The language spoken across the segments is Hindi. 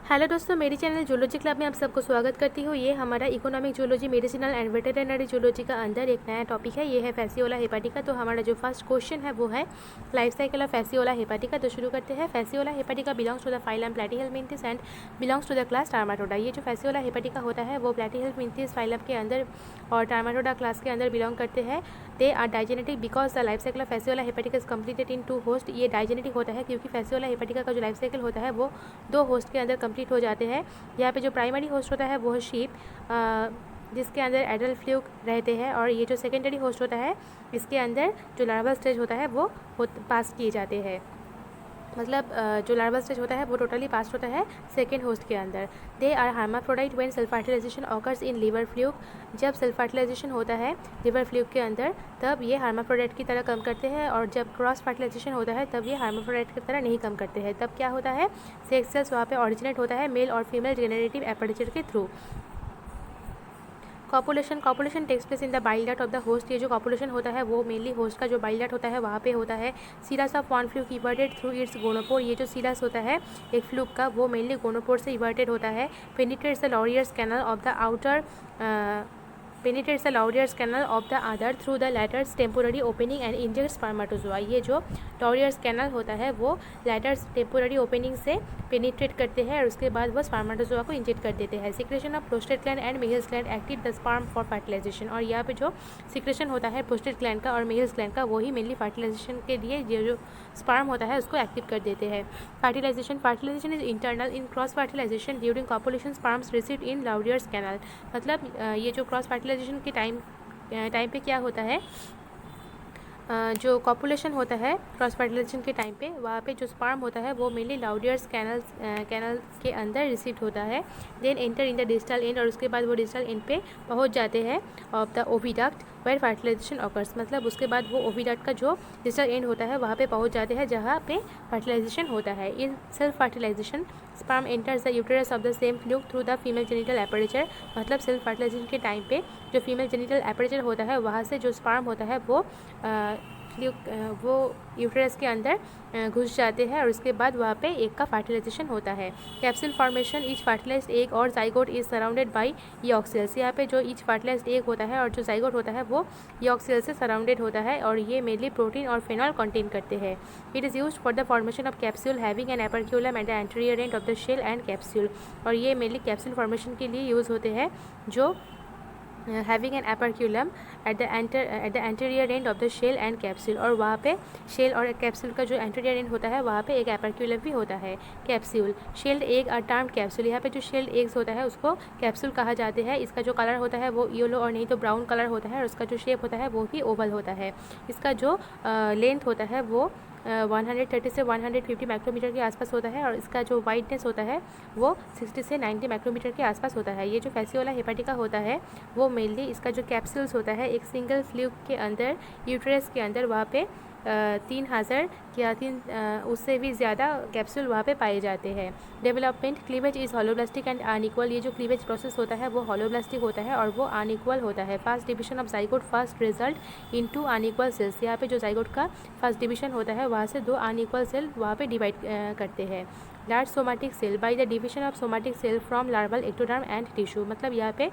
हेलो दोस्तों, मेरी चैनल जूलॉजी क्लब में आप सबको स्वागत करती हूँ। ये हमारा economic zoology, medicinal and veterinary zoology का अंदर एक नया टॉपिक है। ये है फैसियोला हेपाटिका। तो हमारा जो फर्स्ट क्वेश्चन है वो है life cycle of Fasciola hepatica. तो शुरू करते हैं। Fasciola hepatica belongs to the phylum Platyhelminthes and belongs to the class Trematoda. ये जो फैसियोला हेपाटिका होता है वो प्लैटीहेल्मिन्थेस फाइलम के अंदर और टर्माटोडा क्लास के अंदर बिलोंग करते हैं। They are digenetic because the life cycle of Fasciola hepatica is completed in 2 host. ये डाइजेनेटिक होता है क्योंकि फैसियोला हेपाटिका का जो लाइफ साइकिल होता है वो 2 होस्ट के अंदर कंप्लीट हो जाते हैं। यहाँ पे जो प्राइमरी होस्ट होता है वो है शीप, जिसके अंदर एडल्ट फ्लूक रहते हैं, और ये जो सेकेंडरी होस्ट होता है इसके अंदर जो लार्वल स्टेज होता है वो पास किए जाते हैं। मतलब जो लार्वल स्टेज होता है वो टोटली पास होता है सेकेंड होस्ट के अंदर। They are hermaphrodite when self fertilisation occurs in liver fluke. जब सेल्फ फर्टिलाइजेशन होता है लिवर फ्लूक के अंदर तब ये हार्माफ्रोडाइट की तरह कम करते हैं, और जब क्रॉस फर्टिलाइजेशन होता है तब ये हार्माफ्रोडाइट की तरह नहीं कम करते हैं। तब क्या होता है, सेक्स सेल्स वहाँ पे ऑरिजिनेट होता है मेल और फीमेल जेनरेटिव एपर्चर के थ्रू। Copulation takes place in the bile duct of the host. ये जो कॉपुलेशन होता है वो मेनली होस्ट का जो बाइल डक्ट होता है वहाँ पे होता है। Cirrus of one fluke everted through its gonopore. ये जो सीरस होता है एक फ्लूक का वो मेनली गोनोपोर से इवर्टेड होता है। Penetrates the Laurer's canal of the outer penetrates the Laurier's canal of the other through the latter's temporary opening and injects spermatozoa। ये जो Laurier's canal होता है वो latter's temporary opening से penetrate करते हैं और उसके बाद वो spermatozoa को इंजेक्ट कर देते हैं। Secretion of prostate gland and Mehius gland activate the sperm for fertilization। और यहाँ पे जो secretion होता है prostate gland का और Mehius gland का वही मेनली fertilization के लिए जो स्पर्म होता है उसको एक्टिव कर देते हैं। Fertilisation is internal. In cross fertilisation during copulation sperms received in Laurer's canal. मतलब ये जो क्रॉस फर्टिलाइजेशन के टाइम पे क्या होता है, जो कॉपुलेशन होता है क्रॉस फर्टिलाइजेशन के टाइम पे वहाँ पे जो स्पर्म होता है वो मेनली लाउरियर्स कैनल के अंदर रिसीव होता है। Then enter in the distal end, और उसके बाद वो डिस्टल एंड पे पहुँच जाते हैं of the oviduct where fertilisation occurs. मतलब उसके बाद वो ओविडक्ट का जो डिस्टल एंड होता है वहाँ पे पहुँच जाते हैं जहाँ पे फर्टिलाइजेशन होता है। In self fertilisation sperm enters the uterus of the same fluke through the female genital aperture. मतलब सेल्फ फर्टिलाइजेशन के टाइम पे जो फीमेल जेनिटल एपर्चर होता है वहाँ से जो स्पर्म होता है वो यूटेरस के अंदर घुस जाते हैं और उसके बाद वहाँ पे एग का फर्टिलाइजेशन होता है। Capsule formation, each fertilised egg और zygote is surrounded by yolk cells. यहाँ पे जो ईच फर्टिलाइज्ड एग होता है और जो जाइगोट होता है वो यॉक सेल से सराउंडेड होता है, और ये मेनली प्रोटीन और फेनॉल कंटेन करते हैं। It is used for the formation of capsule having an operculum at the anterior end of the shell and capsule. और ये मेनली कैप्सूल फॉर्मेशन के लिए यूज़ होते हैं जो having an operculum at the anterior end of the shell and capsule. और वहाँ पे शेल और कैप्सूल का जो एंटीरियर एंड होता है वहाँ पे एक एपर्क्यूलम भी होता है। Capsule shelled egg are termed capsule. यहाँ पे जो शेल्ड एग्स होता है उसको कैप्सूल कहा जाते हैं। इसका जो कलर होता है वो येलो और नहीं तो ब्राउन कलर होता है, और उसका जो शेप होता है वो भी ओवल होता है। इसका जो लेंथ होता है वो 130 से 150 माइक्रोमीटर के आसपास होता है, और इसका जो वाइडनेस होता है वो 60 से 90 माइक्रोमीटर के आसपास होता है। ये जो फैसियोला हेपाटिका होता है वो मेनली इसका जो कैप्सूल्स होता है एक सिंगल फ्लूक के अंदर यूट्रस के अंदर वहाँ पे 3000 या उससे भी ज़्यादा कैप्सूल वहाँ पे पाए जाते हैं। Development, cleavage is holoblastic and unequal. ये जो क्लीवेज प्रोसेस होता है वो हॉलोब्लास्टिक होता है और वो अनइक्वल होता है। Fast division of zygote first result into unequal cells. यहाँ पे जो जाइगोट का फर्स्ट डिविजन होता है वहाँ से 2 अनइक्वल सेल वहाँ पे डिवाइड करते हैं। Large somatic cell, by the division of somatic cell from larval ectoderm and tissue. मतलब यहाँ पे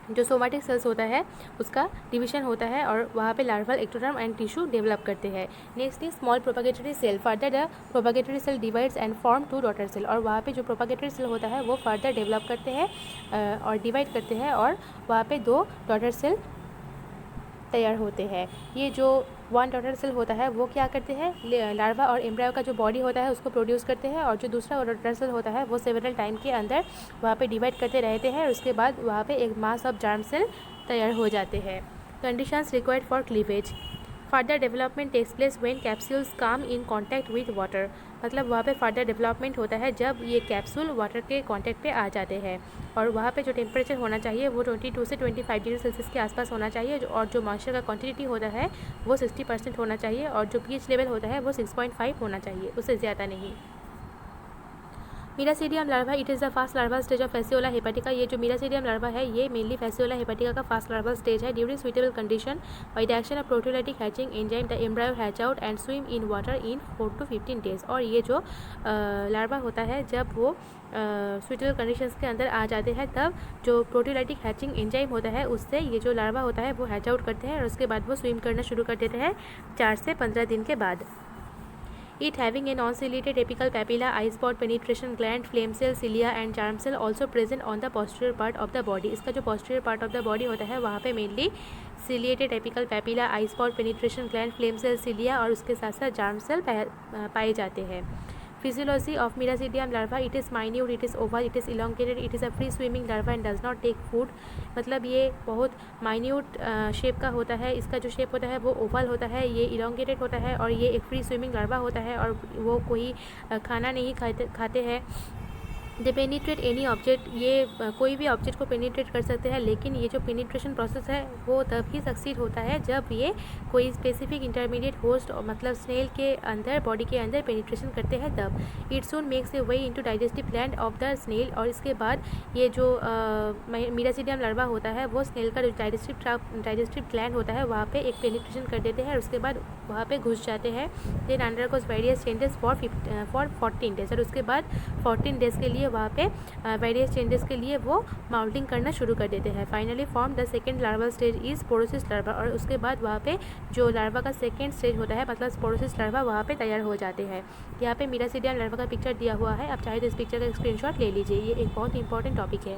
जो सोमाटिक सेल्स होता है उसका डिवीजन होता है और वहाँ पे larval ectoderm and tissue develop करते हैं। Next is small propagatory cell. Further the propagatory cell divides and form 2 daughter cell. और वहाँ पे जो प्रोपागेटरी सेल होता है वो फर्दर डेवलप करते हैं और डिवाइड करते हैं, और वहाँ पे 2 डॉटर सेल तैयार होते हैं। ये जो 1 डॉटर सेल होता है वो क्या करते हैं, लार्वा और एम्ब्रायो का जो बॉडी होता है उसको प्रोड्यूस करते हैं, और जो दूसरा डॉटर सेल होता है वो सेवरल टाइम के अंदर वहाँ पे डिवाइड करते रहते हैं, और उसके बाद वहाँ पे एक मास ऑफ जर्म सेल तैयार हो जाते हैं। Conditions required for cleavage, further development takes place when capsules come in contact with water. मतलब वहाँ पे फर्दर डेवलपमेंट होता है जब ये कैप्सूल वाटर के कांटेक्ट पे आ जाते हैं, और वहाँ पे जो टेम्परेचर होना चाहिए वो 22 से 25 डिग्री सेल्सियस के आसपास होना चाहिए, और जो मॉइस्चर का क्वांटिटी होता है वो 60% होना चाहिए, और जो पीएच लेवल होता है वो 6.5 होना चाहिए, उससे ज़्यादा नहीं। Miracidium larva it is the first larva stage of Fasciola hepatica. ये जो मीरासीडियम लार्वा है ये मेनली फैसियोला हेपाटिका का फास्ट लार्वा स्टेज है। During suitable condition by the action of proteolytic hatching enzyme the embryo hatch out and swim in water in 4 to 15 days. और ये जो लार्वा होता है जब वो सुइटेबल कंडीशंस के अंदर आ जाते हैं तब जो प्रोटीयोलाइटिक हैचिंग एंजाइम होता है उससे ये जो लार्वा होता है वो हैच आउट करते हैं और उसके बाद वो स्विम करना शुरू कर देते हैं 4 से 15 दिन के बाद। It having a non-ciliated apical papilla, eye spot, penetration gland, flame cell, cilia and germ cell also present on the posterior part of the body। इसका जो posterior part of the body होता है वहाँ पे mainly ciliated apical papilla, eye spot, penetration gland, flame cell, cilia और उसके साथ साथ germ cell पाए जाते हैं। Physiology of Miracidium larva, it is minute, it is oval, it is elongated, it is a free swimming larva and does not take food। मतलब ये बहुत माइन्यूट शेप का होता है, इसका जो शेप होता है वो ओवल होता है, ये इलोंगेटेड होता है और ये एक फ्री स्विमिंग लार्वा होता है और वो कोई खाना नहीं खाते हैं। दे पेनिट्रेट एनी ऑब्जेक्ट, ये कोई भी ऑब्जेक्ट को पेनिट्रेट कर सकते हैं, लेकिन ये जो पेनिट्रेशन प्रोसेस है वो तब ही सक्सीड होता है जब ये कोई स्पेसिफिक इंटरमीडिएट होस्ट मतलब स्नेल के अंदर बॉडी के अंदर पेनिट्रेशन करते हैं तब। It soon makes a way into digestive gland of the snail और इसके बाद ये जो मीरासीडियम लार्वा होता है वो स्नेल का जो डाइजेस्टिव ग्लैंड होता है वहाँ पे एक पेनिट्रेशन कर देते हैं और उसके बाद वहाँ पे घुस जाते हैं। Then undergoes various changes for 14 days और उसके बाद 14 डेज के लिए वहाँ पे वेरियस चेंजेस के लिए वो माउल्टिंग करना शुरू कर देते हैं। Finally form the second larva stage is sporocyst larva और उसके बाद वहाँ पे जो लार्वा का सेकेंड स्टेज होता है मतलब स्पोरोसिस लार्वा वहाँ पे तैयार हो जाते हैं। यहाँ पे मीरासीडियम लार्वा का पिक्चर दिया हुआ है, आप चाहे तो इस पिक्चर का स्क्रीनशॉट ले लीजिए, ये एक बहुत इंपॉर्टेंट टॉपिक है।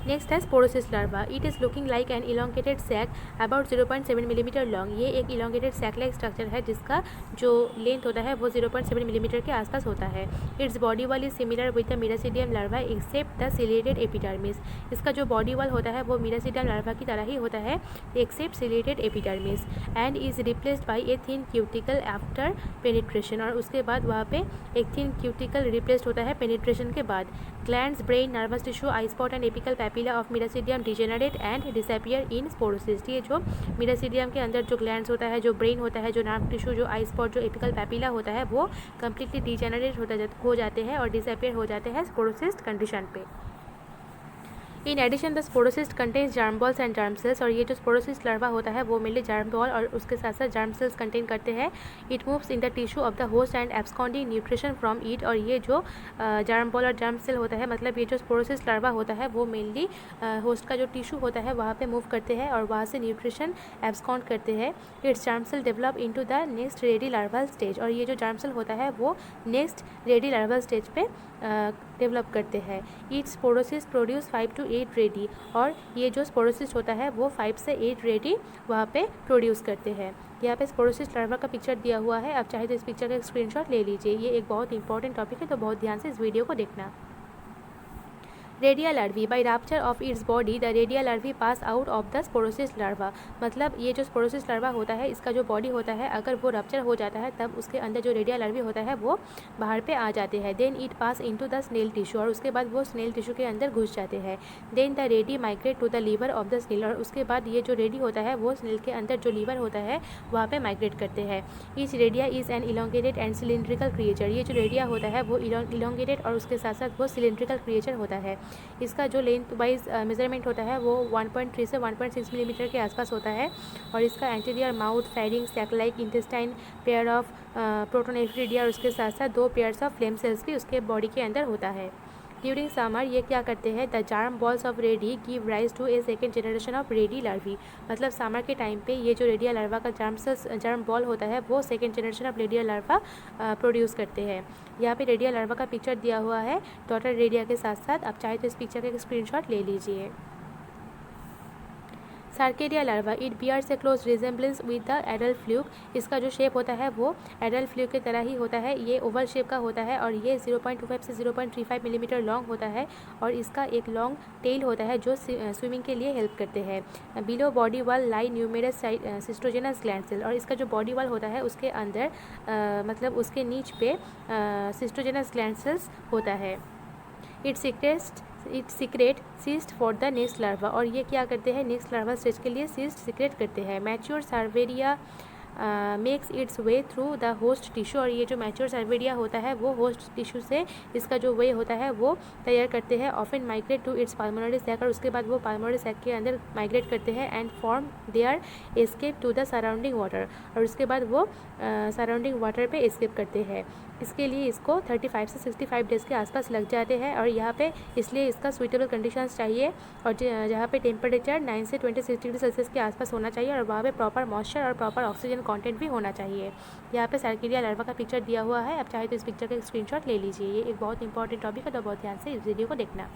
नेक्स्ट है sporocyst larva. It is looking like an elongated sac about 0.7 millimetre long. ये एक इलोंगेटेड सैक लाइक स्ट्रक्चर है जिसका जो लेंथ होता है वो 0.7 मिलीमीटर के आसपास होता है। Its body wall is similar with the miracidium larva except the ciliated epidermis. इसका जो बॉडी वॉल होता है वो मीरासीडियम लार्वा की तरह ही होता है except ciliated epidermis and is replaced by a thin cuticle after penetration और उसके बाद वहाँ पे एक थिन क्यूटिकल रिप्लेस्ड होता है पेनिट्रेशन के बाद। Glands, brain, nervous tissue, eye spot and apical papilla of miracidium degenerate and disappear in sporocyst. ये जो मीरासीडियम के अंदर जो ग्लैंड्स होता है, जो ब्रेन होता है, जो नर्व टिश्यू, जो आई स्पॉट, जो एपिकल पैपिला होता है वो कम्प्लीटली डिजेनरेट हो जाते हैं और डिसअपियर हो जाते हैं स्पोरोसिस कंडीशन पे। In addition the sporocyst contains germ balls and germ cells और ये जो स्पोरोसिस्ट लार्वा होता है वो मेनली जर्म बॉल और उसके साथ साथ जर्म सेल्स कंटेन करते हैं। It moves in the tissue of the host and absconding nutrition from it और ये जो जर्म बॉल और जर्म सेल होता है मतलब ये जो स्पोरोसिस्ट लार्वा होता है वो मेनली होस्ट का जो टिश्यू होता है वहाँ पे मूव करते हैं और वहाँ से न्यूट्रिशन एब्सकॉन्ड करते हैं। Its germ cell develop into the next rediae larval stage और ये जो जर्म सेल होता है वो नेक्स्ट रेडी लार्वल स्टेज पे डेवलप करते हैं। Each sporocyst produce 5 to 8 rediae और ये जो स्पोरोसिस्ट होता है वो 5 से 8 रेडी वहाँ पे प्रोड्यूस करते हैं। यहाँ पे स्पोरोसिस्ट लार्वा का पिक्चर दिया हुआ है, आप चाहे तो इस पिक्चर का एक स्क्रीनशॉट ले लीजिए, ये एक बहुत इंपॉर्टेंट टॉपिक है तो बहुत ध्यान से इस वीडियो को देखना। Redia larvae by rupture of its body the redia larvae pass out of the sporocyst larva. मतलब ये जो स्पोरोसिस लार्वा होता है इसका जो बॉडी होता है अगर वो रप्चर हो जाता है तब उसके अंदर जो रेडिया लार्वी होता है वो बाहर पे आ जाते हैं। Then it pass into the snail tissue और उसके बाद वो स्नेल टिश्यू के अंदर घुस जाते हैं। Then the rediae migrate to the liver of the snail और उसके बाद ये जो रेडी होता है वो स्नेल के अंदर जो लीवर होता है वहाँ पे माइग्रेट करते हैं। Each redia is an elongated and cylindrical creature. ये जो रेडिया होता है वो इलोंगेटेड और उसके साथ साथ वो सिलेंड्रिकल क्रिएचर होता है। इसका जो लेंथ वाइज मेजरमेंट होता है वो 1.3 से 1.6 मिलीमीटर के आसपास होता है और इसका anterior mouth, pharynx, sac like intestine, pair of protonephridia और उसके साथ साथ 2 पेयर्स ऑफ फ्लेम सेल्स भी उसके बॉडी के अंदर होता है। ड्यूरिंग समर ये क्या करते हैं, the germ balls of rediae give rise to a second generation of rediae larvae. मतलब समर के टाइम पे ये जो रेडिया लार्वा का जार्म बॉल होता है वो second generation of redia larva produce करते हैं। यहाँ पे रेडिया लार्वा का पिक्चर दिया हुआ है डॉटर रेडिया के साथ साथ, आप चाहे तो इस पिक्चर का एक स्क्रीनशॉट ले लीजिए। Cercaria larva it bears a close resemblance with the adult fluke. इसका जो शेप होता है वो एडल्ट फ्लूक की तरह ही होता है, ये ओवल शेप का होता है और ये 0.25 से 0.35 मिलीमीटर लॉन्ग होता है और इसका एक लॉन्ग टेल होता है जो स्विमिंग के लिए हेल्प करते हैं। बिलो बॉडी वॉल लाई न्यूमेरस सिस्टोजेनस ग्लैंड सेल और इसका जो बॉडी वॉल होता है उसके अंदर मतलब उसके नीच पे सिस्टोजेनस ग्लैंड सेल्स होता है। It secret cyst for the next larva और ये क्या करते हैं नेक्स्ट लार्वा स्टेज के लिए सीस्ट सीक्रेट करते हैं। Mature cercaria makes its way through the host tissue, और ये जो मैच्योर सर्विडिया होता है वो होस्ट टिश्यू से इसका जो वे होता है वो तैयार करते हैं। Often migrate to its pulmonary sac, और उसके बाद वो पाल्मोनरी सैक के अंदर माइग्रेट करते हैं and form their escape to the surrounding water, और उसके बाद वो सराउंडिंग वाटर पे एस्केप करते हैं। इसके लिए इसको 35 से 65 डेज़ के आसपास लग जाते हैं, और यहाँ पे इसलिए इसका सुइटेबल कंडीशंस चाहिए, और जहाँ पे टेम्परेचर 9 से 26 डिग्री सेल्सियस के आसपास होना चाहिए, और वहाँ पे प्रॉपर मॉइस्चर और प्रॉपर ऑक्सीजन कंटेंट भी होना चाहिए। यहाँ पे सर्किलिया लार्वा का पिक्चर दिया हुआ है, आप चाहे तो इस पिक्चर का स्क्रीनशॉट ले लीजिए। ये एक बहुत इंपॉर्टेंट टॉपिक है, तो बहुत ध्यान से इस वीडियो को देखना।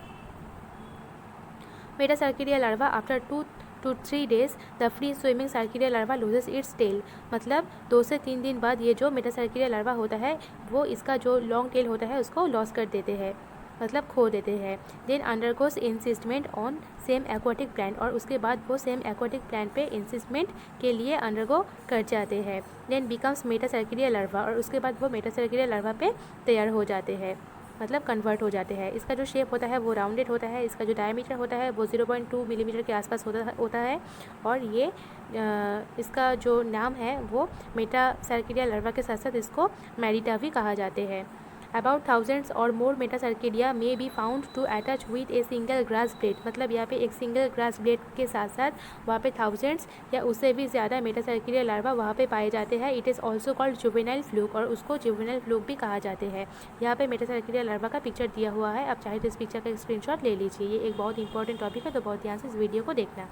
Metacercaria larva after 2 to 3 days the free swimming cercaria larva loses its tail, मतलब 2 से 3 दिन बाद ये जो मेटासर्किलिया लार्वा होता है वो इसका जो लॉन्ग टेल होता है उसको लॉस कर देते हैं, मतलब खो देते हैं। Then undergoes encystment on same aquatic plant, और उसके बाद वो सेम एक्वाटिक प्लांट पे इंसिस्टमेंट के लिए अंडरगो कर जाते हैं। देन बिकम्स मेटासर्किलिया लार्वा, और उसके बाद वो मेटासर्किलिया लार्वा पे तैयार हो जाते हैं, मतलब कन्वर्ट हो जाते हैं। इसका जो शेप होता है वो राउंडेड होता है, इसका जो डायमीटर होता है वो 0.2 मिलीमीटर के आसपास होता है, और ये इसका जो नाम है वो मेटासर्किलिया लार्वा के साथ साथ इसको मेरिटा भी कहा जाते हैं। अबाउट थाउजेंड्स और more metacercaria may be found to attach with a single grass blade, मतलब यहाँ पे एक सिंगल ग्रास ब्लेड के साथ साथ वहाँ पे थाउजेंड्स या उससे भी ज़्यादा मेटासर्किलिया लार्वा वहाँ पे पाए जाते हैं। It is also called juvenile fluke, और उसको जुवेनाइल फ्लूक भी कहा जाते हैं। यहाँ पे मेटासर्किलिया लार्वा का पिक्चर दिया हुआ है, आप चाहे तो इस पिक्चर का स्क्रीनशॉट ले लीजिए। ये एक बहुत इंपॉर्टेंट टॉपिक है, तो बहुत ध्यान से इस वीडियो को देखना।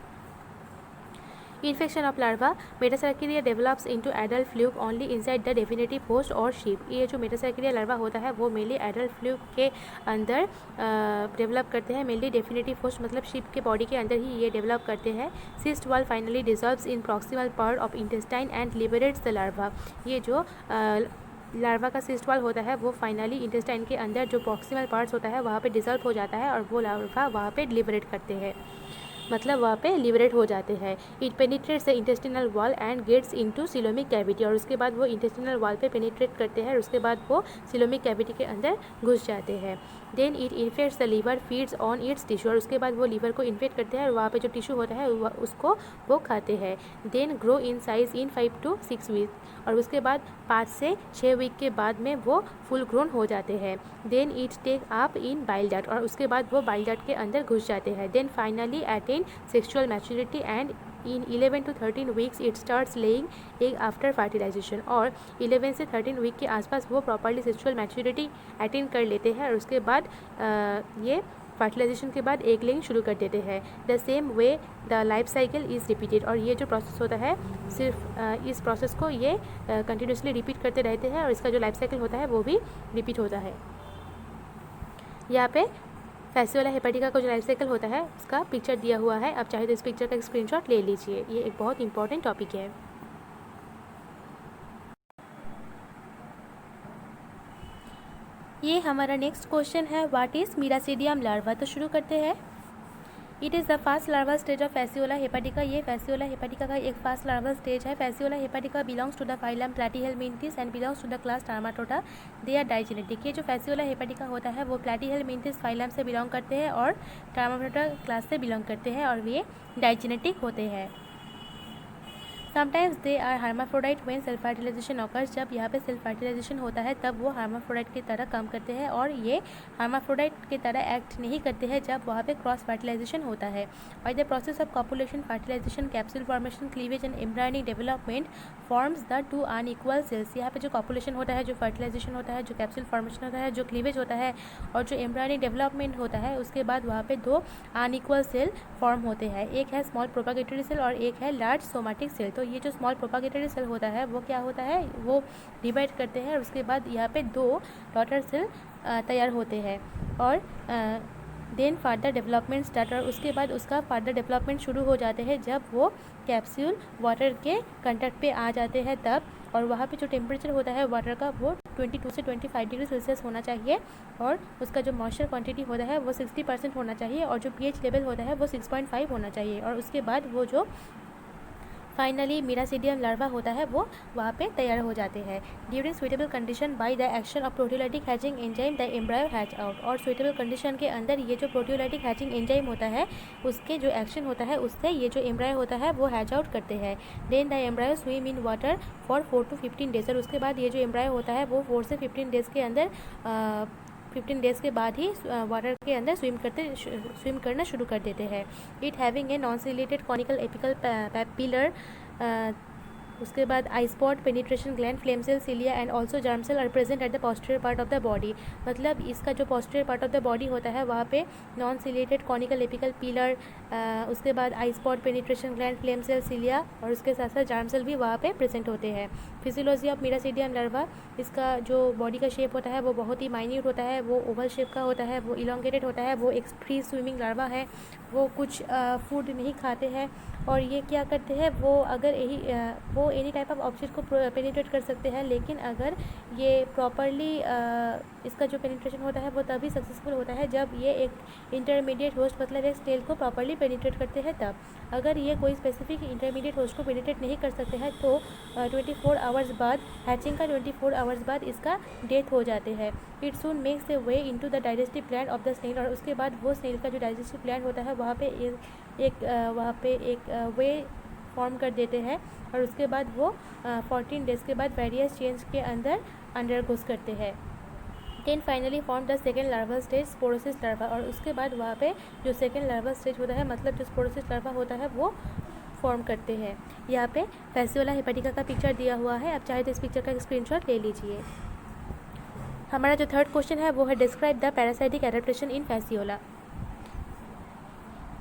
Infection of larva, metacercaria develops into adult fluke only inside the definitive host और शीप। ये जो मेटासर्किलिया लार्वा होता है वो मेनली एडल्ट फ्लूक के अंदर डेवलप करते हैं, मेनली डेफिनेटिव होस्ट मतलब शीप के बॉडी के अंदर ही ये डेवलप करते हैं। Cyst wall finally dissolves in proximal part of intestine and liberates the larva. ये जो लार्वा का सिस्ट वॉल होता है वो फाइनली इंटेस्टाइन के अंदर जो प्रॉक्सिमल पार्ट्स होता है वहाँ पे डिजॉल्व हो जाता है, और वो लार्वा वहाँ पे लिबरेट करते हैं, मतलब वहाँ पे लिबरेट हो जाते हैं। It penetrates the intestinal wall and gets into coelomic cavity, और उसके बाद वो इंटेस्टिनल वॉल पे पेनिट्रेट करते हैं, और उसके बाद वो सिलोमिक कैविटी के अंदर घुस जाते हैं। Then it infects the liver, feeds on its tissue, और उसके बाद वो लीवर को इन्फेक्ट करते हैं, और वहाँ पे जो टिश्यू होता है उसको वो खाते हैं। Then grow in size in 5 to 6 week, और उसके बाद 5 से 6 वीक के बाद में वो फुल ग्रोन हो जाते हैं। Then it take up in bile duct, और उसके बाद वो बाइल डक्ट के अंदर घुस जाते हैं। Then finally attain sexual maturity and in 11 to 13 weeks it starts laying egg after fertilisation, और 11 से 13 वीक के आसपास वो प्रॉपर्ली सेक्सुअल मैच्योरिटी अटेन कर लेते हैं, और उसके बाद ये फर्टिलाइजेशन के बाद एग लेइंग शुरू कर देते हैं। The same way the life cycle is repeated, और ये जो प्रोसेस होता है सिर्फ इस प्रोसेस को ये कंटिन्यूसली रिपीट करते रहते हैं, और इसका जो लाइफ साइकिल होता है वो भी रिपीट होता है। यहाँ पे फैसियोला हेपेटिका का जो लाइफ साइकिल होता है उसका पिक्चर दिया हुआ है, आप चाहे तो इस पिक्चर का स्क्रीनशॉट ले लीजिए। ये एक बहुत इंपॉर्टेंट टॉपिक है। ये हमारा नेक्स्ट क्वेश्चन है, व्हाट इज़ मिरासीडियम लार्वा। तो शुरू करते हैं। It is the first larva stage of Fasciola hepatica. ये फैसियोला हेपेटिका का एक फास्ट लार्वा स्टेज है। Fasciola hepatica belongs to the phylum Platyhelminthes and belongs to the class Trematoda. They are digenetic. ये जो फैसियोला हेपेटिका होता है वो प्लैटीहेलमिंथिस फाइलम से बिलोंग करते हैं और टर्माटोटा क्लास से बिलोंग करते हैं, और ये डाइजेनेटिक होते हैं। Sometimes they are hermaphrodite when self fertilisation occurs. जब यहाँ पे सेल्फ फर्टिलाइजेशन होता है तब वो हार्माफ्रोडाइट की तरह काम करते हैं, और ये हार्माफ्रोडाइट की तरह एक्ट नहीं करते हैं जब वहाँ पे क्रॉस फर्टिलाइजेशन होता है। By the process of copulation, fertilization, capsule formation, cleavage and embryonic development forms the 2 unequal cells. यहाँ पे जो कॉपुलेशन होता है, जो फर्टिलाइजेशन होता है, जो कैप्सूल फॉर्मेशन होता है, जो क्लीवेज होता है और जो एम्ब्रायनिक डेवलपमेंट होता है, उसके बाद वहाँ पे 2 अनइक्वल सेल फॉर्म होते हैं। एक है स्मॉल प्रोपागेटरी सेल और एक है लार्ज सोमैटिक सेल। तो ये जो स्मॉल प्रोपागेटरी सेल होता है वो क्या होता है, वो डिवाइड करते हैं, और उसके बाद यहाँ पे 2 डॉटर सेल तैयार होते हैं, और देन फर्दर डेवलपमेंट स्टार्ट, और उसके बाद उसका फर्दर डेवलपमेंट शुरू हो जाते हैं जब वो कैप्सूल वाटर के कंटेक्ट पे आ जाते हैं तब, और वहाँ पे जो टेम्परेचर होता है वाटर का वो 22 से 25 डिग्री सेल्सियस होना चाहिए, और उसका जो मॉइस्चर क्वांटिटी होता है वो 60% होना चाहिए, और जो pH लेवल होता है वो 6.5 होना चाहिए, और उसके बाद वो जो फाइनली मिरासीडियम लार्वा होता है वो वहाँ पे तैयार हो जाते हैं। During suitable condition by the action of proteolytic hatching enzyme the embryo hatch out. और सुइटेबल कंडीशन के अंदर ये जो प्रोटियोलाइटिक हैचिंग एंजाइम होता है उसके जो एक्शन होता है उससे ये जो एम्ब्रायो होता है वो हैच आउट करते हैं। Then the embryo swim in water for 4 to 15 days. और उसके बाद ये जो एम्ब्रायो होता है वो 4 से 15 डेज़ के अंदर 15 डेज़ के बाद ही वाटर के अंदर स्विम करना शुरू कर देते हैं। It having a non ciliated conical apical papilla. उसके बाद eye spot, penetration gland, flame cell, cilia and also germ cell are present at the posterior part of the body. मतलब इसका जो posterior part of the body होता है वहाँ पे non ciliated conical apical papilla, उसके बाद eye spot, penetration gland, flame cell, cilia और उसके साथ साथ जर्म सेल भी वहाँ पे प्रेजेंट होते हैं। फिजियोलॉजी ऑफ मिरासीडियम लार्वा, इसका जो बॉडी का शेप होता है वो बहुत ही माइन्यूट होता है, वो ओवल शेप का होता है, वो इलोंगेटेड होता है, वो एक फ्री स्विमिंग लार्वा है, वो कुछ फूड नहीं खाते हैं और ये क्या करते हैं वो एनी टाइप ऑफ ऑब्जेक्ट को पेनिट्रेट कर सकते हैं। लेकिन अगर ये प्रॉपरली इसका जो पेनिट्रेशन होता है वो तभी सक्सेसफुल होता है जब ये एक इंटरमीडिएट होस्ट मतलब एक स्नेल को प्रॉपरली पेनिट्रेट करते हैं तब। अगर ये कोई स्पेसिफिक इंटरमीडिएट होस्ट को पेनिट्रेट नहीं कर सकते हैं तो 24 आवर्स बाद, हैचिंग का 24 आवर्स बाद इसका डेथ हो जाते हैं। It soon makes a way into the digestive gland of the snail. और उसके बाद वो स्नेल का जो डाइजेस्टिव ग्लैंड होता है वहाँ पे एक वे फॉर्म कर देते हैं और उसके बाद वो 14 डेज़ के बाद वेरियस चेंज के अंदर अंडरगोस करते हैं। Then finally form the second larval stage, sporocyst larva. और उसके बाद वहाँ पे जो सेकेंड लार्वल स्टेज होता है मतलब जो स्पोरोसिस लार्वा होता है वो फॉर्म करते हैं। यहाँ पे फैसियोला हेपेटिका का पिक्चर दिया हुआ है, आप चाहे तो इस पिक्चर का एक स्क्रीनशॉट ले लीजिए। हमारा जो थर्ड क्वेश्चन है वो है describe the parasitic adaptation in Fasciola.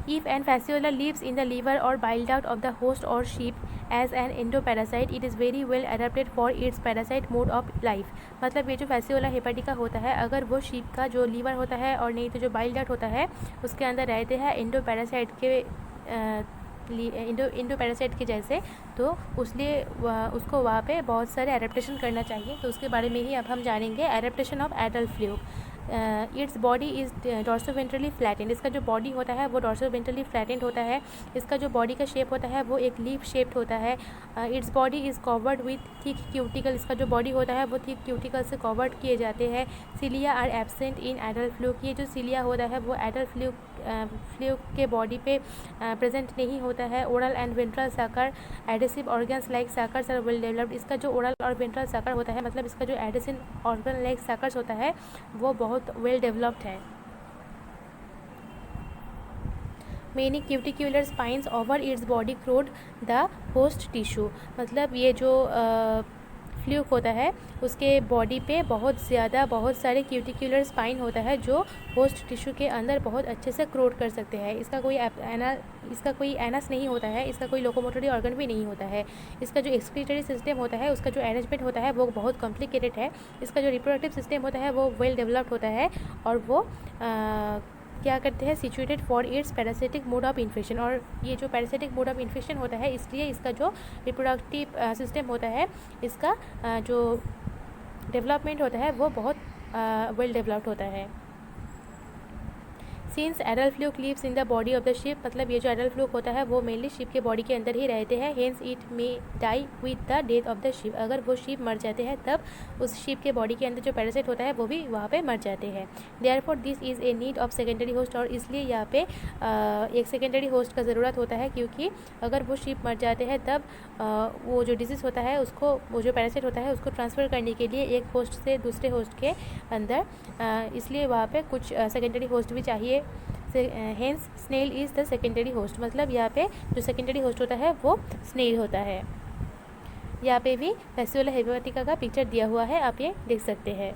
If an fasciola lives in the liver or bile duct of the host or sheep as an endoparasite, it is very well adapted for its parasite mode of life। मतलब ये जो फैसियोला हेपेटिका होता है अगर वो शीप का जो लीवर होता है और नहीं तो जो बाइल डक्ट होता है उसके अंदर रहते हैं इंडोपैरासाइट के जैसे, तो उसलिए उसको वहाँ पे बहुत सारे एडेप्टेशन करना चाहिए। तो उसके बारे में ही अब हम जानेंगे। Adaptation of adult fluke. Its body is dorsoventrally flattened. इसका जो बॉडी होता है वो डॉर्सोवेंट्रली फ्लैटेंड होता है। इसका जो बॉडी का शेप होता है वो एक लीफ शेप्ड होता है। Its body is covered with thick cuticle. इसका जो बॉडी होता है वो थिक क्यूटिकल से कवर्ड किए जाते हैं। Cilia are absent in adult fluke. ये जो सिलिया होता है वो एडल्ट फ्लूक के बॉडी पे प्रेजेंट नहीं होता है। Oral and ventral sucker adhesive organs like suckers are well developed. इसका जो ओरल और वेंट्रल साकर होता है मतलब इसका जो एडेसिव ऑर्गन लाइक साकर्स होता है वो बहुत वेल डेवलप्ड है। Many cuticular spines over its body crowd the host tissue. मतलब ये जो फ्लूक होता है उसके बॉडी पे बहुत सारे क्यूटिक्यूलर स्पाइन होता है जो होस्ट टिश्यू के अंदर बहुत अच्छे से क्रोड कर सकते हैं। इसका कोई एनस नहीं होता है, इसका कोई लोकोमोटरी ऑर्गन भी नहीं होता है। इसका जो एक्सक्रीटरी सिस्टम होता है उसका जो अरेंजमेंट होता है वो बहुत कॉम्प्लिकेटेड है। इसका जो रिप्रोडक्टिव सिस्टम होता है वो वेल डेवलप्ड होता है और वो क्या करते हैं situated for its parasitic mode of infection. और ये जो पैरासिटिक मोड ऑफ इन्फेक्शन होता है इसलिए इसका जो रिप्रोडक्टिव सिस्टम होता है इसका जो डेवलपमेंट होता है वो बहुत वेल डेवलप्ड होता है। Since adult fluke lives in the body of the sheep. मतलब ये जो एडल्ट फ्लूक होता है वो मेनली शिप के बॉडी के अंदर ही रहते हैं। Hence it may die with the death of the sheep. अगर वो शिप मर जाते हैं तब उस शिप के बॉडी के अंदर जो पैरासाइट होता है वो भी वहाँ पे मर जाते हैं। Therefore this is a need of secondary host. और इसलिए यहाँ पे एक सेकेंडरी होस्ट का ज़रूरत होता है क्योंकि अगर वो शिप मर जाते हैं तब वो जो डिजीज़ होता है उसको वो जो पैरासाइट होता है उसको ट्रांसफ़र करने के लिए एक होस्ट से दूसरे होस्ट के अंदर इसलिए वहाँ पे कुछ सेकेंडरी होस्ट भी चाहिए। Hence snail is the secondary host. मतलब यहाँ पे जो सेकेंडरी होस्ट होता है वो स्नेल होता है। यहाँ पे भी फैसियोला हेपेटिका का पिक्चर दिया हुआ है, आप ये देख सकते हैं।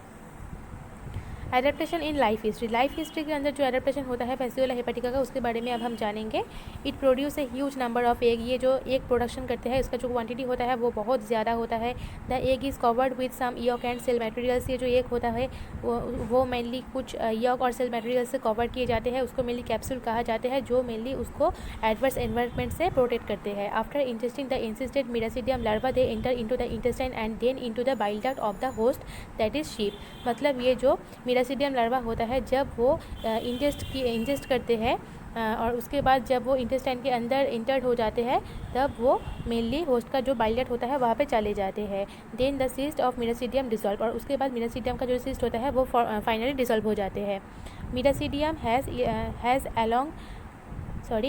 Adaptation in life history. Life history के अंदर जो एडेप्टेशन होता है फैसियोला हेपेटिका का उसके बारे में अब हम जानेंगे। It produce a huge number of egg. ये जो एग प्रोडक्शन करते हैं इसका जो क्वांटिटी होता है वो बहुत ज़्यादा होता है। The egg is covered with some yolk and cell materials. ये जो एग होता है वो मेनली कुछ यॉक और सेल मटेरियल से कवर किए जाते हैं। उसको मेनली कैप्सूल कहा जाता है जो मेनली उसको एडवर्स एनवायरनमेंट से प्रोटेक्ट करते हैं। After ingesting the encysted miracidium larva they enter into the intestine and then into the bile duct of the host that is sheep. मतलब ये जो मिरासीडियम लार्वा होता है जब वो इंजेस्ट करते हैं और उसके बाद जब वो इंटेस्टाइन के अंदर इंटर्ड हो जाते हैं तब वो मेनली होस्ट का जो बाइल डक्ट होता है वहाँ पे चले जाते हैं। Then the cyst of miracidium dissolve, और उसके बाद मीरासीडियम का जो सिस्ट होता है वो फाइनली डिसॉल्व हो जाते हैं। Miracidium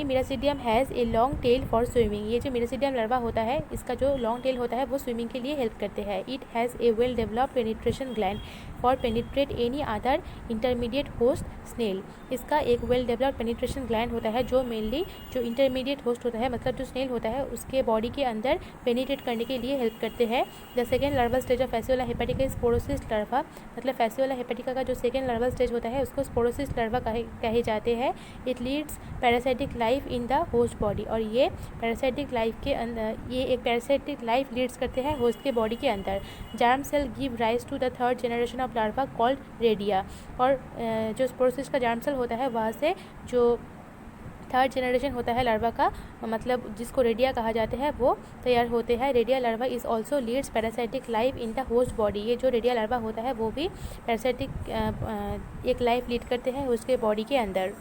miracidium has a long tail for swimming. ये जो मीरासीडियम लार्वा होता है इसका जो लॉन्ग टेल होता है वो स्विमिंग के लिए हेल्प करते हैं। It has a well developed penetration gland for penetrate any other intermediate host snail. इसका एक वेल डेवलप्ड पेनिट्रेशन ग्लैंड होता है जो मेनली जो इंटरमीडिएट होस्ट होता है मतलब जो स्नेल होता है उसके बॉडी के अंदर पेनिट्रेट करने के लिए हेल्प करते हैं। The second larval stage of Fasciola hepatica is sporocyst larva, मतलब फैसियोला हेपेटिका का जो सेकेंड लार्वल स्टेज होता है उसको स्पोरोसिस्ट लार्वा कहे जाते हैं। It leads parasitic life in the host body, और ये पैरासाइटिक लाइफ के अंदर ये एक पैरासाइटिक लाइफ लीड्स करते हैं होस्ट के बॉडी के अंदर। Germ cell give rise to the third generation of larva called redia, और जो स्पोरोसिस्ट का जार्म सेल होता है वहाँ से जो थर्ड जनरेशन होता है लार्वा का मतलब जिसको रेडिया कहा जाते हैं वो तैयार होते हैं। Redia larva is also leads parasitic life in the host body. ये जो रेडिया लार्वा होता है वो भी पैरासाइटिक एक लाइफ लीड करते हैं उसके बॉडी के अंदर।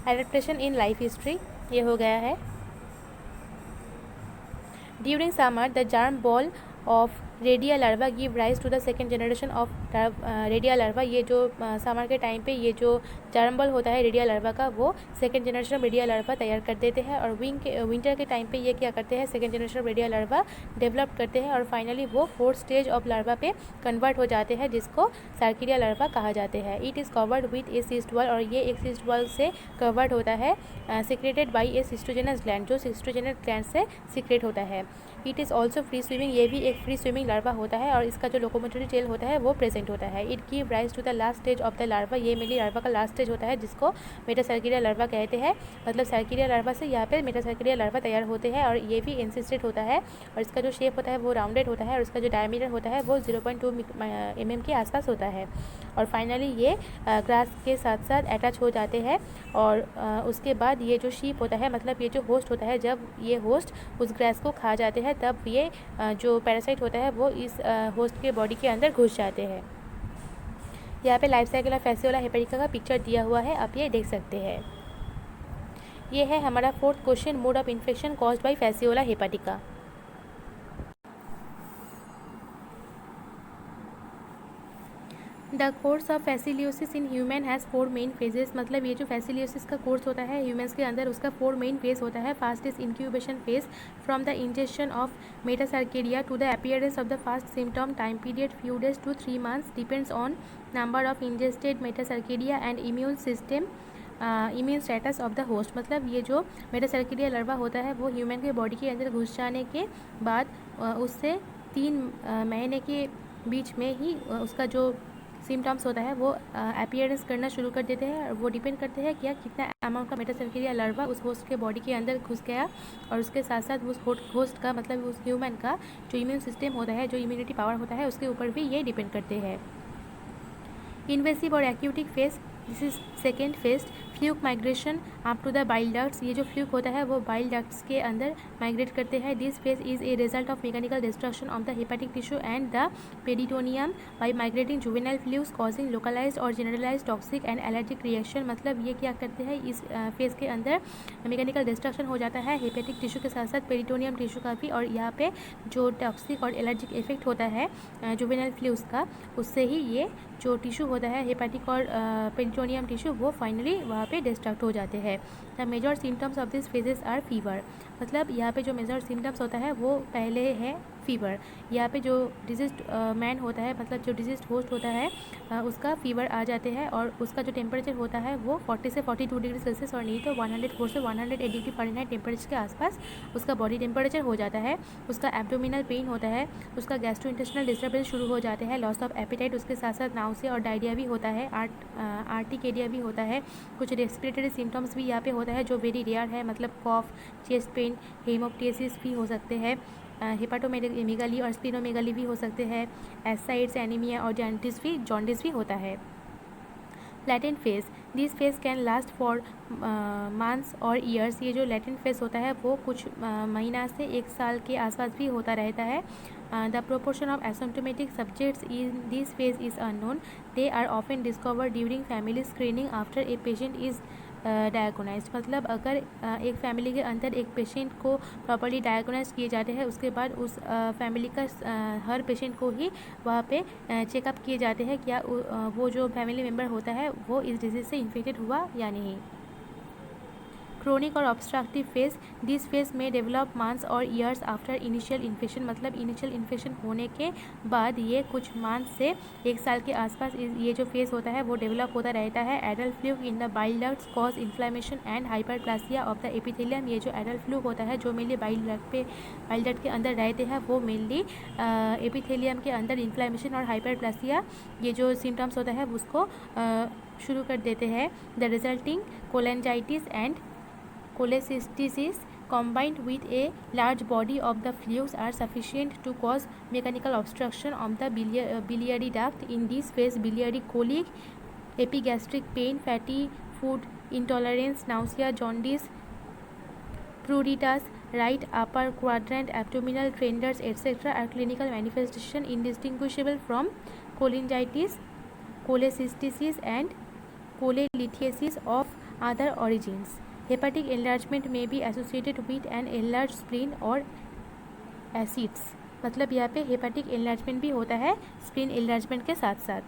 एडेप्टेशन इन लाइफ हिस्ट्री ये हो गया है। During summer the germ ball of redia larva give rise to the second generation of redia larva. ये जो समर के टाइम पे ये जो जार्म बॉल होता है रेडिया लार्वा का वो second generation of redia larva तैयार कर देते हैं, और विंटर के टाइम पे ये क्या करते हैं second generation of redia larva develop करते हैं और फाइनली वो फोर्थ स्टेज ऑफ लार्वा पे कन्वर्ट हो जाते हैं जिसको सार्कीडिया लार्वा कहा जाते हैं। It is covered with a cyst wall, और ये एक सिस्ट वॉल से कवर्ड होता है secreted by a cystogenous gland, जो सिस्टोजेनस ग्लैंड से सिक्रेट होता है। It is also free swimming, ये भी एक फ्री स्विमिंग लार्वा होता है और इसका जो लोकोमोटरी टेल होता है वो प्रेजेंट होता है। It give rise to the last stage of the larva, ये मेनली लार्वा का लास्ट स्टेज होता है जिसको मेटासार्कीडिया लार्वा कहते हैं। मतलब सार्कीडिया लार्वा से यहाँ पे मेटासार्कीडिया लार्वा तैयार होते हैं और ये भी इंसिस्टेड होता है और इसका जो शेप होता है वो राउंडेड होता है और इसका जो डायमीटर होता है वो 0.2 mm के आसपास होता है। और फाइनली ये ग्रास के साथ साथ अटैच हो जाते हैं और उसके बाद ये जो शीप होता है मतलब ये जो होस्ट होता है जब ये होस्ट उस ग्रास को खा जाते हैं तब ये जो पैरासाइट होता है वो इस होस्ट के बॉडी के अंदर घुस जाते हैं। यहाँ पे life cycle of Fasciola hepatica का पिक्चर दिया हुआ है, आप ये देख सकते हैं। ये है हमारा fourth question, mode of infection caused by Fasciola hepatica. The course of fascioliasis in human has 4 main phases, मतलब ये जो फैसिलियोसिस का कोर्स होता है ह्यूमन्स के अंदर उसका 4 मेन फेज होता है। First is incubation phase, from the injection of metacercaria to the appearance of the first symptom, time period few days to 3 months depends on number of ingested metacercaria and immune system immune status of the host. मतलब ये जो मेटासार्कीडिया लार्वा होता है वो ह्यूमन के बॉडी के अंदर घुस जाने के बाद उससे 3 महीने के बीच में ही उसका जो सिम्टम्स होता है वो अपीयरेंस करना शुरू कर देते हैं और वो डिपेंड करते हैं कि कितना अमाउंट का मेटासार्कीडिया लार्वा उस होस्ट के बॉडी के अंदर घुस गया और उसके साथ साथ उस होस्ट का मतलब उस ह्यूमन का जो इम्यून सिस्टम होता है जो इम्यूनिटी पावर होता है उसके ऊपर भी ये डिपेंड करते हैं। इन्वेसिव और aquatic phase, this is second phase. Fluke migration up to the bile ducts, ये जो फ्लूक होता है वो बाइल डक्ट्स के अंदर माइग्रेट करते हैं। This phase is a result of mechanical destruction of the hepatic tissue and the peritoneum by migrating juvenile flukes causing localised और generalised toxic and allergic reaction. मतलब ये क्या करते हैं इस फेज के अंदर मैकेनिकल डिस्ट्रक्शन हो जाता है हेपेटिक टिश्यू के साथ साथ पेरिटोनियम टिश्यू का भी, और यहाँ पे जो टॉक्सिक और एलर्जिक इफेक्ट होता है जुवेनाइल फ्लूस का उससे ही ये जो टिश्यू होता है हेपेटिक और पेरिटोनियम टिश्यू वो फाइनली वहाँ पे डिस्ट्रक्ट हो जाते हैं। The major symptoms of this phases are fever, मतलब यहाँ पे जो मेजर सिम्टम्स होता है वो पहले है फीवर। यहाँ पे जो डिजीज्ड मैन होता है मतलब जो डिजीज्ड होस्ट होता है उसका फीवर आ जाते हैं और उसका जो टेम्परेचर होता है वो 40 से 42 डिग्री सेल्सियस और नहीं तो 104 से 108 डिग्री फ़ारेनहाइट टेम्परेचर के आसपास उसका बॉडी टेम्परेचर हो जाता है। उसका एब्डोमिनल पेन होता है, उसका गैस्ट्रोइंटेस्टिनल डिस्टर्बेंस शुरू हो जाते हैं, लॉस ऑफ एपेटाइट, उसके साथ साथ नाउसिया और डायरिया भी होता है, आर्टिकेरिया भी होता है। कुछ रेस्पिरेटरी सिम्टम्स भी यहाँ पे होता है जो वेरी रेयर है, मतलब कॉफ, चेस्ट पेन, हेमोप्टिसिस भी हो सकते हैं, हेपाटोमेगाली और स्प्लीनोमेगाली भी हो सकते हैं, एसाइड्स, एनीमिया और जॉन्डिस भी होता है। Latent phase, this phase can last for months और ईयर्स, ये जो लैटेंट फेज होता है वो कुछ महीना से 1 साल के आसपास भी होता रहता है। The proportion of asymptomatic subjects in this phase is unknown, they are often discovered during family screening after a patient is diagnose. मतलब अगर एक फैमिली के अंदर एक पेशेंट को प्रॉपर्ली डायग्नोज किए जाते हैं, उसके बाद उस फैमिली का हर पेशेंट को ही वहाँ पे चेकअप किए जाते हैं क्या वो जो फैमिली मेम्बर होता है वो इस डिजीज़ से इन्फेक्टेड हुआ या नहीं। क्रोनिक और ऑब्स्ट्रक्टिव फेज, दिस फेज में डेवलप मंथ्स और ईयर्स आफ्टर इनिशियल इन्फेक्शन। मतलब इनिशियल इन्फेक्शन होने के बाद ये कुछ मंथ से 1 साल के आसपास ये जो फेज होता है वो डेवलप होता रहता है। Adult flu in the bile ducts cause inflammation and hyperplasia of the epithelium. ये जो एडल्ट फ्लू होता है जो मेनली बाइल डक्ट के अंदर रहते हैं वो मेनली एपिथेलियम के अंदर इन्फ्लेमेशन और हाइपरप्लासिया ये जो सिम्टम्स होता है उसको शुरू कर देते हैं। The resulting cholangitis and cholecystitis combined with a large body of the fluids are sufficient to cause mechanical obstruction of the biliary duct. In this phase, biliary colic, epigastric pain, fatty food intolerance, nausea, jaundice, pruritus, right upper quadrant, abdominal tenders, etc. are clinical manifestation indistinguishable from cholangitis, cholecystitis and cholelithiasis of other origins. Hepatic enlargement may be associated with an enlarged spleen or acids. मतलब यहाँ पे हेपेटिक एनलार्जमेंट भी होता है स्प्लीन एनलार्जमेंट के साथ साथ।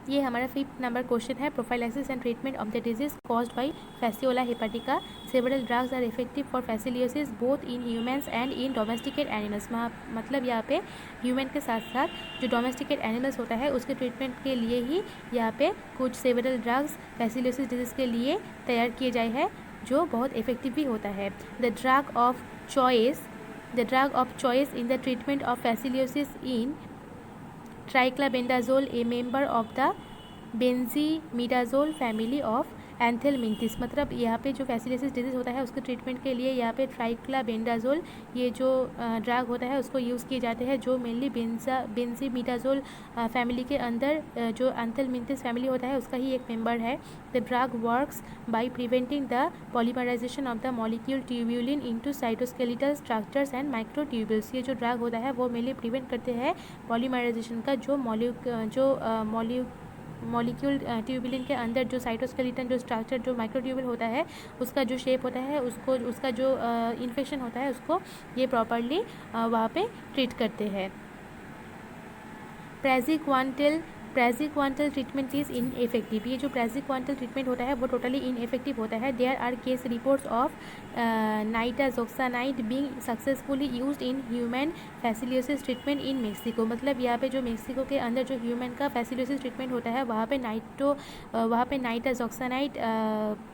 ये हमारा 5th नंबर क्वेश्चन है। Prophylaxis and treatment of the disease caused by Fasciola hepatica. Several drugs are effective for fascioliasis both in humans and in domesticate animals. मतलब यहाँ पे ह्यूमन के साथ साथ जो डोमेस्टिकेट एनिमल्स होता है उसके ट्रीटमेंट के लिए ही यहाँ पे कुछ सेवरल ड्रग्स फैसिलियोसिस डिजीज़ के लिए तैयार किए जाए हैं जो बहुत इफेक्टिव भी होता है। The drug of choice in the treatment of fascioliasis in triclabendazole, a member of the benzimidazole family of anthelmintics. मतलब यहाँ पे जो फैसिलियोसिस डिजीज़ होता है उसके ट्रीटमेंट के लिए यहाँ पे ट्राइक्लाबेंडाजोल ये जो ड्रग होता है उसको यूज़ किए जाते हैं जो मेनली बेंजीमिडाजोल फैमिली के अंदर जो एंथेलमिंथिस फैमिली होता है उसका ही एक मेंबर है। The drug works by preventing the polymerization of the molecule tubulin into cytoskeletal structures and microtubules. ये जो ड्रग होता है वो मेनली प्रिवेंट करते हैं पॉलीमराइजेशन का जो मॉलिक्यूल ट्यूबुलिन के अंदर जो साइटोस्केलेटन जो स्ट्रक्चर जो माइक्रोट्यूबुल होता है उसका जो शेप होता है उसको उसका जो इन्फेक्शन होता है उसको ये प्रॉपरली वहाँ पे ट्रीट करते हैं। प्रेज़िक्वांटल ट्रीटमेंट इज़ इनएफेक्टिव। ये जो प्रेज़िक्वांटल ट्रीटमेंट होता है वो टोटली इनएफेक्टिव होता है। There are case reports of nitazoxanide being successfully used in human fascioliasis treatment in Mexico. मतलब यहाँ पे जो मेक्सिको के अंदर जो ह्यूमन का फैसिलियोसिस ट्रीटमेंट होता है वहाँ पे नाइट्रोक्सानाइड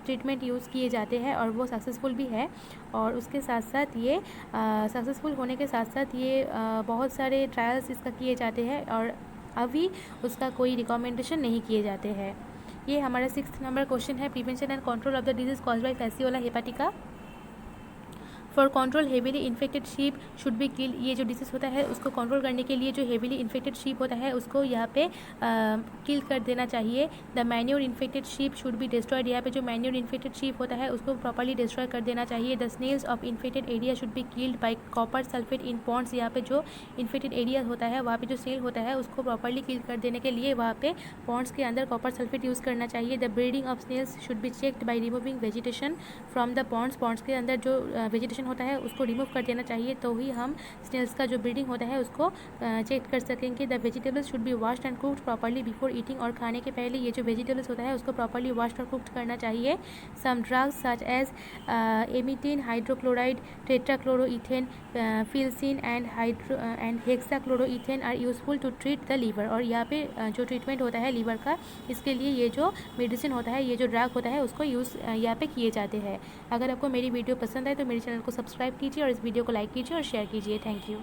ट्रीटमेंट यूज़ किए जाते हैं और वो सक्सेसफुल भी है। और उसके साथ साथ ये सक्सेसफुल होने के साथ साथ ये बहुत सारे ट्रायल्स इसका किए जाते हैं और अभी उसका कोई रिकमेंडेशन नहीं किए जाते हैं। ये हमारा 6th नंबर क्वेश्चन है। Prevention and control of the disease caused by Fasciola hepatica. For control heavily infected sheep should be kill. ये जो डिजीज़ होता है उसको कंट्रोल करने के लिए जो हेवीली इन्फेक्टेड शीप होता है उसको यहाँ पे किल कर देना चाहिए। The manure infected sheep should be destroyed. यहाँ पे जो मैन्योर इन्फेक्टेड शीप होता है उसको प्रॉपर्ली डिस्ट्रॉय कर देना चाहिए। The snails of infected area should be killed by copper sulphate in ponds. यहाँ पे जो इन्फेक्टेड एरिया होता है वहाँ पे जो स्नेल होता है उसको प्रॉपर्ली किल कर देने के लिए वहाँ पे पॉन्ड्स के अंदर कॉपर सल्फेट यूज़ करना चाहिए। The breeding of snails should be checked by removing vegetation from the ponds के अंदर जो वेजिटेशन होता है उसको रिमूव कर देना चाहिए तो ही हम स्नेल्स का जो ब्रीडिंग होता है उसको चेक कर सकेंगे। The vegetables should be washed and cooked properly before eating. और खाने के पहले ये जो वेजिटेबल्स होता है उसको प्रॉपर्ली वॉश्ड और कुक्ड करना चाहिए। Some drugs such as emetine, hydrochloride, tetrachloroethane, filicin and hexachloroethane are useful to treat the liver. और यहाँ पे जो ट्रीटमेंट होता है लीवर का इसके लिए ये जो मेडिसिन होता है ये जो ड्रग होता है उसको यूज़ यहाँ पे किए जाते हैं। अगर आपको मेरी वीडियो पसंद आए तो मेरे चैनल को सब्सक्राइब कीजिए और इस वीडियो को लाइक कीजिए और शेयर कीजिए। Thank you.